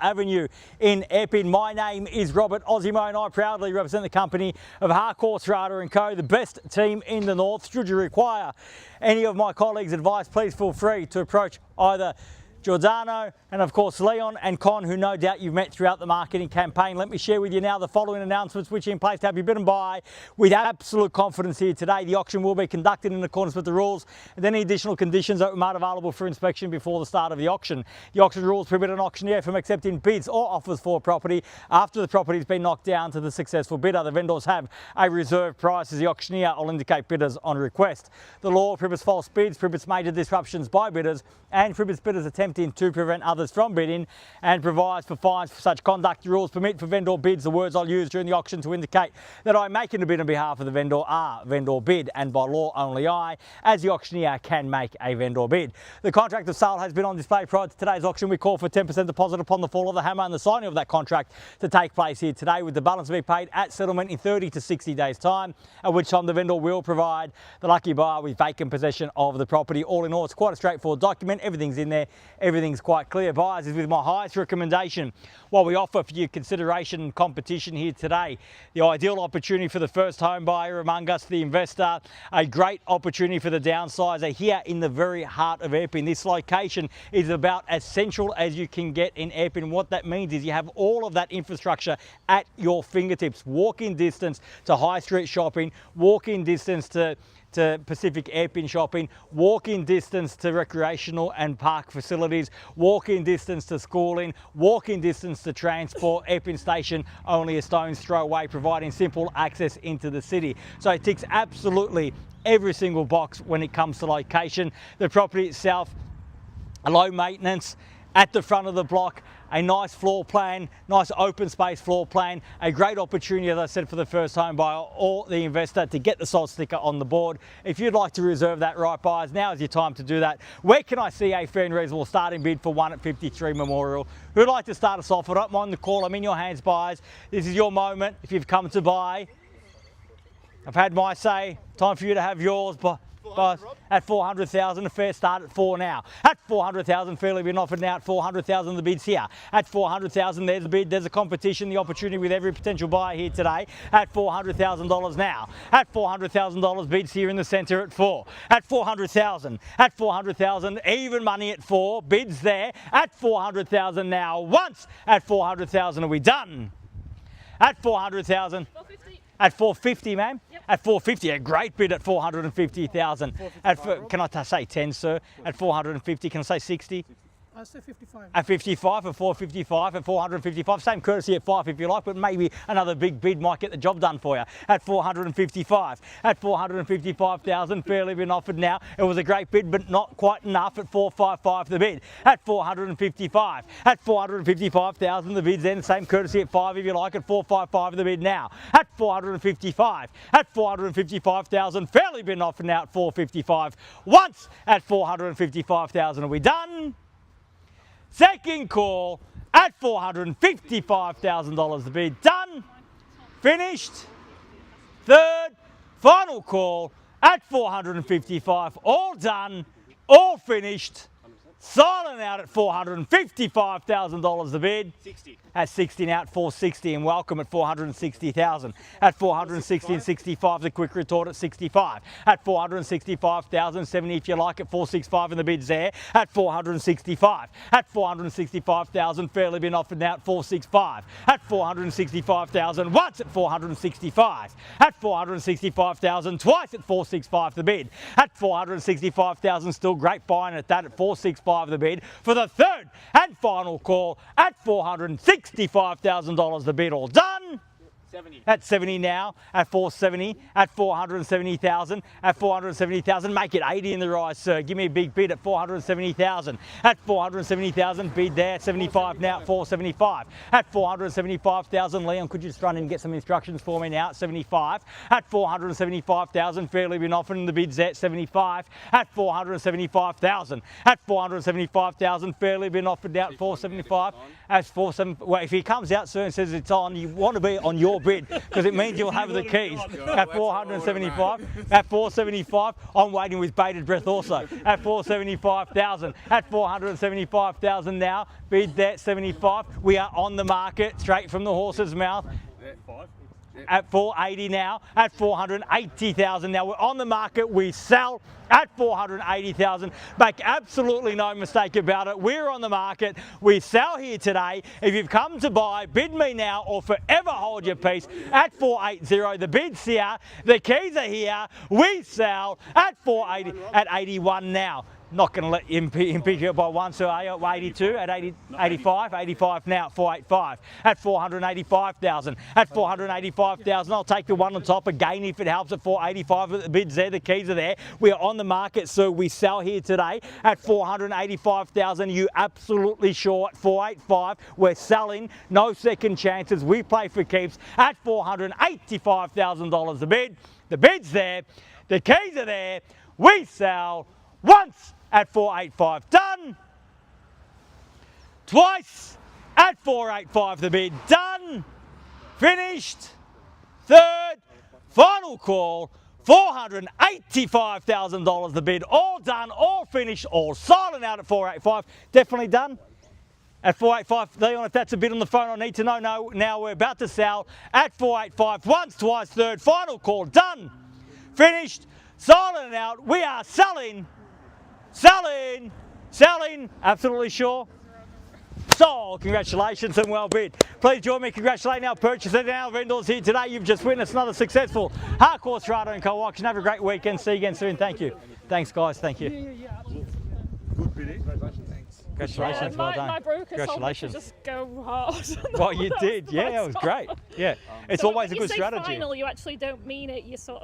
Avenue in Epping. My name is Robert Ozzimo and I proudly represent the company of Harcourts, Rata & Co, the best team in the north. Should you require any of my colleagues' advice, please feel free to approach either Giordano and of course Leon and Con, who no doubt you've met throughout the marketing campaign. Let me share with you now the following announcements which are in place to have you bid and buy with absolute confidence here today. The auction will be conducted in accordance with the rules and any additional conditions that were made available for inspection before the start of the auction. The auction rules prohibit an auctioneer from accepting bids or offers for a property after the property has been knocked down to the successful bidder. The vendors have a reserve price as the auctioneer will indicate bidders on request. The law prohibits false bids, prohibits major disruptions by bidders and prohibits bidders attempting to prevent others from bidding and provides for fines for such conduct. The rules permit for vendor bids. The words I'll use during the auction to indicate that I'm making a bid on behalf of the vendor are vendor bid, and by law only I, as the auctioneer, can make a vendor bid. The contract of sale has been on display prior to today's auction. We call for 10% deposit upon the fall of the hammer and the signing of that contract to take place here today, with the balance to be paid at settlement in 30 to 60 days time, at which time the vendor will provide the lucky buyer with vacant possession of the property. All in all, it's quite a straightforward document. Everything's in there. Everything's quite clear. Buyers is with my highest recommendation. What we offer for your consideration and competition here today, the ideal opportunity for the first home buyer among us, the investor, a great opportunity for the downsizer here in the very heart of Epping. This location is about as central as you can get in Epping. What that means is you have all of that infrastructure at your fingertips. Walk-in distance to high street shopping, walk-in distance to Pacific Airpin shopping, walk-in distance to recreational and park facilities, walk-in distance to schooling, walk-in distance to transport. Airpin station only a stone's throw away, providing simple access into the city. So it ticks absolutely every single box when it comes to location. The property itself, low maintenance, at the front of the block, a nice floor plan, nice open space floor plan, a great opportunity, as I said, for the first home buyer or the investor to get the sold sticker on the board. If you'd like to reserve that right, buyers, now is your time to do that. Where can I see a fair and reasonable starting bid for 1 at 53 Memorial? Who'd like to start us off? I don't mind the call. I'm in your hands, buyers. This is your moment. If you've come to buy, I've had my say. Time for you to have yours. But at 400,000, a fair start at 4 now. At 400,000, fairly been offered now at 400,000, the bid's here. At 400,000, there's the bid, there's a competition, the opportunity with every potential buyer here today. At $400,000 now. At $400,000, bids here in the centre at 4. At 400,000, at 400,000, even money at 4, bids there. At 400,000 now, once at 400,000, are we done? At 400,000. At 450, ma'am? Yep. At 450, a great bid at 450,000. Can I say 10, sir? At 450, can I say 60? I say 55. At 55, at 455, at 455, same courtesy at 5 if you like, but maybe another big bid might get the job done for you. At 455, at 455,000, fairly been offered now. It was a great bid, but not quite enough. At 455, the bid. At 455, at 455,000, the bid's then same courtesy at 5 if you like. At 455, the bid now. At 455, at 455,000, fairly been offered now at 455. Once at 455,000, are we done? Second call at $455,000 the bid. Done. Finished. Third, final call at 455. All done. All finished. Silent out at $455,000 the bid. 60. At 60 now at 460, and welcome at 460,000. At 460 and 65, the quick retort at 65. At 465,000, 70 if you like, at 465 and the bid's there. At 465. At 465,000, fairly been offered now at 465. At 465,000, once at 465. At 465,000, twice at 465 the bid. At 465,000, still great buying at that at 465 the bid. For the third and final call at $465,000 the bid. All done. 70. At 70 now, at 470, at 470,000, at 470,000, make it 80 in the rise, sir. Give me a big bid at 470,000. At 470,000, bid there, at 75 now, at 475. At 475,000, Leon, could you just run in and get some instructions for me now at 75. At 475,000, fairly been offered in the bids there at 75. At 475,000. At 475,000, fairly been offered now at 475. At 470, well, if he comes out, sir, and says it's on, you want to be on your your bid because it means you'll have the keys at 475. At 475, I'm waiting with bated breath also. At 475,000. At 475,000 now. Bid there 75. We are on the market straight from the horse's mouth. At 480 now, at 480,000 now. We're on the market, we sell at 480,000. Make absolutely no mistake about it. We're on the market, we sell here today. If you've come to buy, bid me now or forever hold your peace at 480. The bid's here, the keys are here, we sell at 480, at 81 now. Not going to let him pick it by one, so are you? 82 at 80, 85, 85 now at 485, at 485,000, at 485,000. I'll take the one on top again if it helps at 485. The bid's there, the keys are there. We are on the market, so we sell here today at 485,000. You absolutely sure at 485? We're selling, no second chances. We play for keeps at $485,000. The bid, the bid's there, the keys are there. We sell once at 485, done. Twice at 485, the bid, done. Finished. Third, final call, $485,000 the bid. All done, all finished, all silent out at 485. Definitely done. At 485, Leon, if that's a bid on the phone, I need to know. No, now we're about to sell at 485. Once, twice, third, final call, done. Finished, silent out. We are selling. Selling, selling, absolutely sure. So, congratulations and well bid. Please join me congratulating our purchasers and our vendors here today. You've just witnessed another successful Harcourts, Rata and Co auction. Have a great weekend. See you again soon. Thank you. Thanks, guys. Thank you. Good bidding. Congratulations. Well done. My broker Congratulations. told me to just go hard. Well, you did. Yeah, it was great. Yeah. It's So always a when good you say strategy. final, you actually don't mean it. You sort of